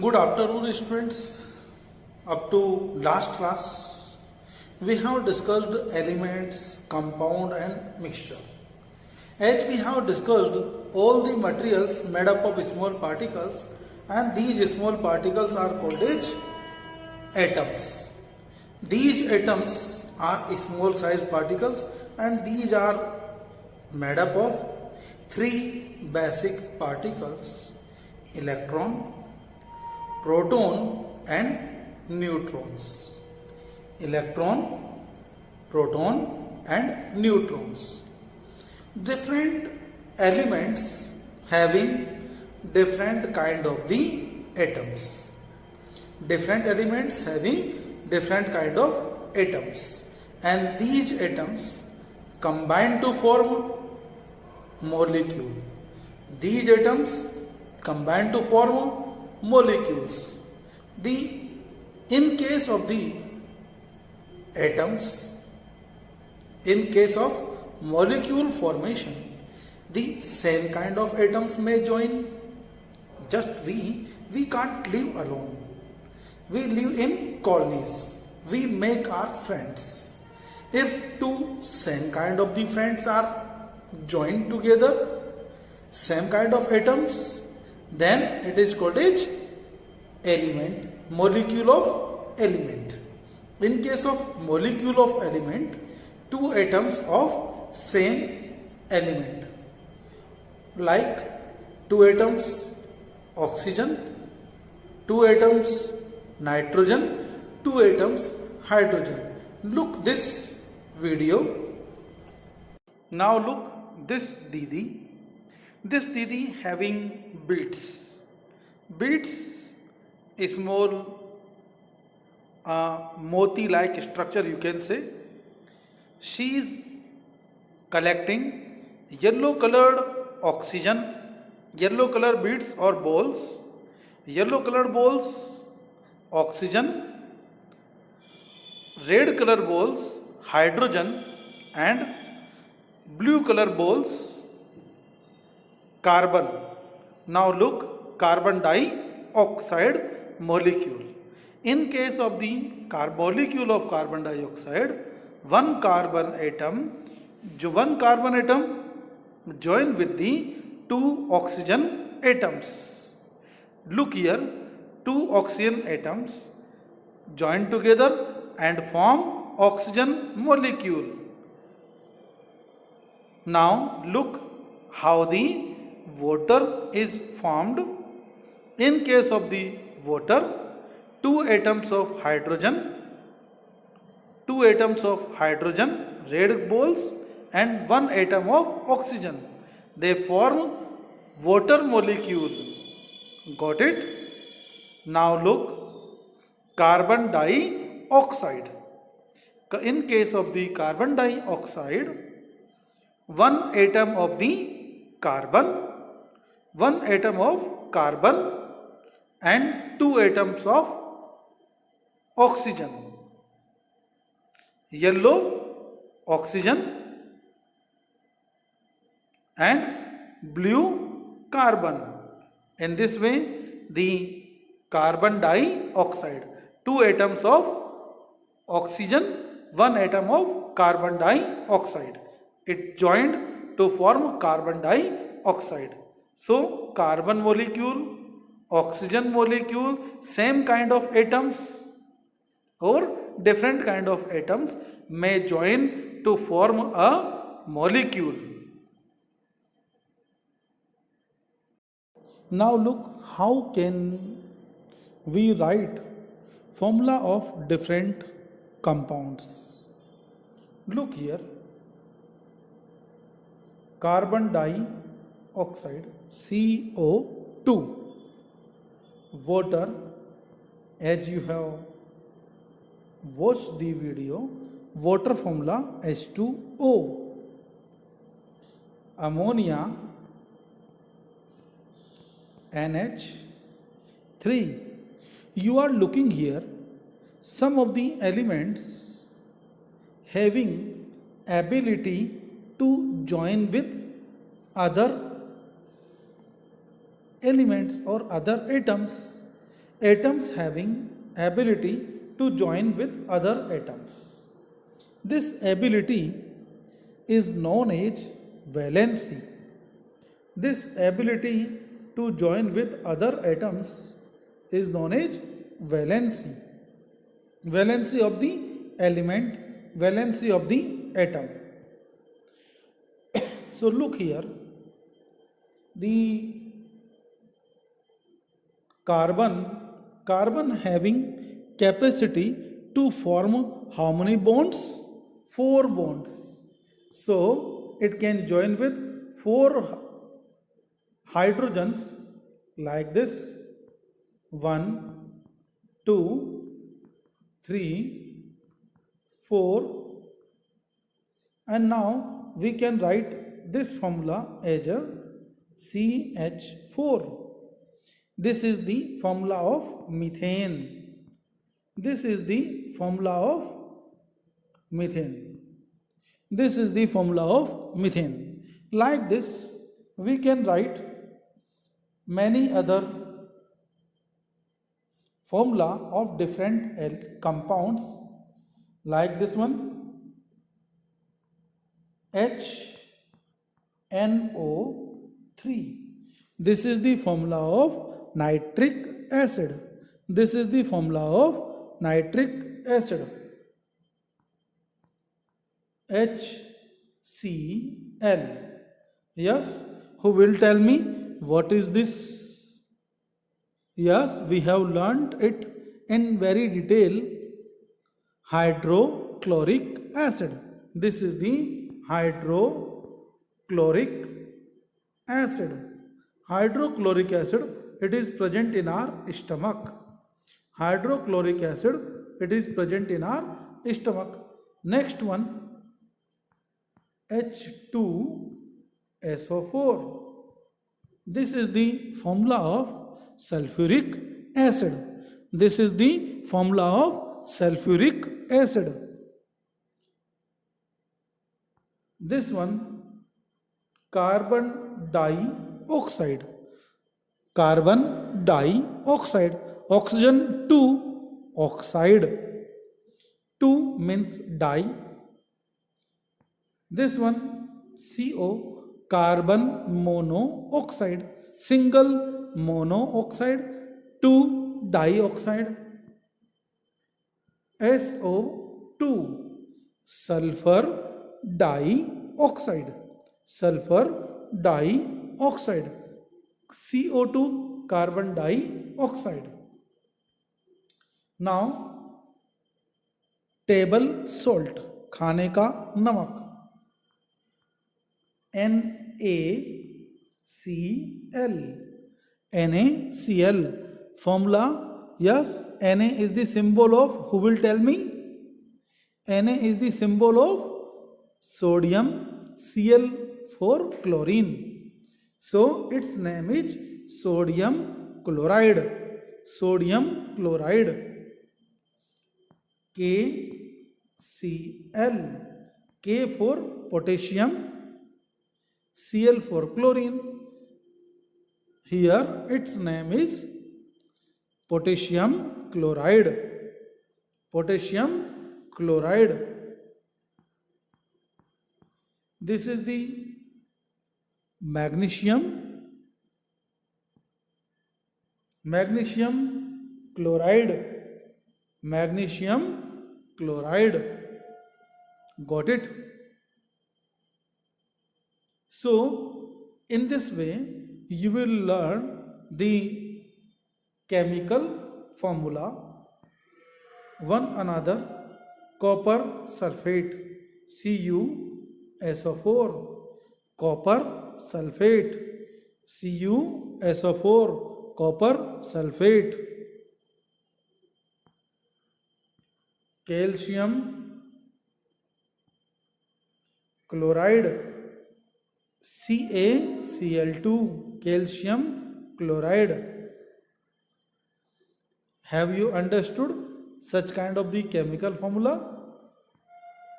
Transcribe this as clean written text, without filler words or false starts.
Good afternoon, students. Up to last class, we have discussed elements, compound, and mixture. As we have discussed, all the materials made up of small particles, and these small particles are called as atoms. These atoms are small sized particles, and these are made up of three basic particles: electron, proton and neutrons. Electron, proton and neutrons. Different elements having different kind of the atoms. Different elements having different kind of atoms. And these atoms combine to form molecule. These atoms combine to form molecules. In case of the atoms, in case of molecule formation, the same kind of atoms may join. Just we can't live alone. We live in colonies. We make our friends. If two same kind of the friends are joined together, same kind of atoms, then it is called as element, molecule of element. In case of molecule of element, two atoms of same element, like two atoms oxygen, two atoms nitrogen, two atoms hydrogen. Look this video. Now look this Didi. This Didi having beads. Beads, a small moti-like structure, you can say. She is collecting yellow colored oxygen, yellow colored beads or balls, yellow colored balls oxygen, red color balls hydrogen, and blue color balls carbon. Now look, carbon dioxide molecule. In case of the molecule of carbon dioxide, one carbon atom join with the two oxygen atoms. Look here, two oxygen atoms join together and form oxygen molecule. Now look how the water is formed. In case of the water, two atoms of hydrogen, red balls, and one atom of oxygen. They form water molecule. Got it? Now look, carbon dioxide. In case of the carbon dioxide, one atom of carbon and two atoms of oxygen. Yellow oxygen and blue carbon. In this way, the carbon dioxide, two atoms of oxygen, one atom of carbon dioxide, it joined to form carbon dioxide. So carbon molecule, oxygen molecule, same kind of atoms or different kind of atoms may join to form a molecule. Now look, how can we write formula of different compounds? Look here, carbon dioxide CO2, water, as you have watched the video, water formula H2O, ammonia NH3. You are looking here some of the elements having ability to join with other elements or other atoms. atoms having ability to join with other atoms. This ability is known as valency. This ability to join with other atoms is known as valency. Valency of the element, valency of the atom. So look here, the carbon having capacity to form how many bonds? 4 bonds. So it can join with 4 hydrogens like this: 1, 2, 3, 4, and now we can write this formula as a CH4. This is the formula of methane. This is the formula of methane. This is the formula of methane. Like this, we can write many other formula of different compounds, like this one, HNO3. This is the formula of nitric acid. This is the formula of nitric acid. HCl. Yes, who will tell me what is this? Yes, we have learnt it in very detail. Hydrochloric acid. This is the hydrochloric acid. Hydrochloric acid, it is present in our stomach. Hydrochloric acid, it is present in our stomach. Next one, H2SO4. This is the formula of sulfuric acid. This is the formula of sulfuric acid. This one, carbon dioxide. Carbon dioxide. Oxygen 2, oxide. 2 means di. This one, CO, carbon monoxide. Single monoxide, 2 dioxide. SO2, sulfur dioxide. Sulfur dioxide. CO2, carbon dioxide. Now, table salt, खाने का नमक, NaCl. NaCl formula. Yes, Na is the symbol of, who will tell me? Na is the symbol of sodium, Cl for chlorine. So its name is sodium chloride. Sodium chloride. KCl. K for potassium, Cl for chlorine. Here its name is potassium chloride. Potassium chloride. This is the magnesium. Magnesium chloride. Magnesium chloride. Got it? So, in this way, you will learn the chemical formula. One another, copper sulfate, CuSO4. Copper sulfate, CuSO4. Copper sulfate. Calcium chloride, CaCl2. Calcium chloride. Have you understood such kind of the chemical formula?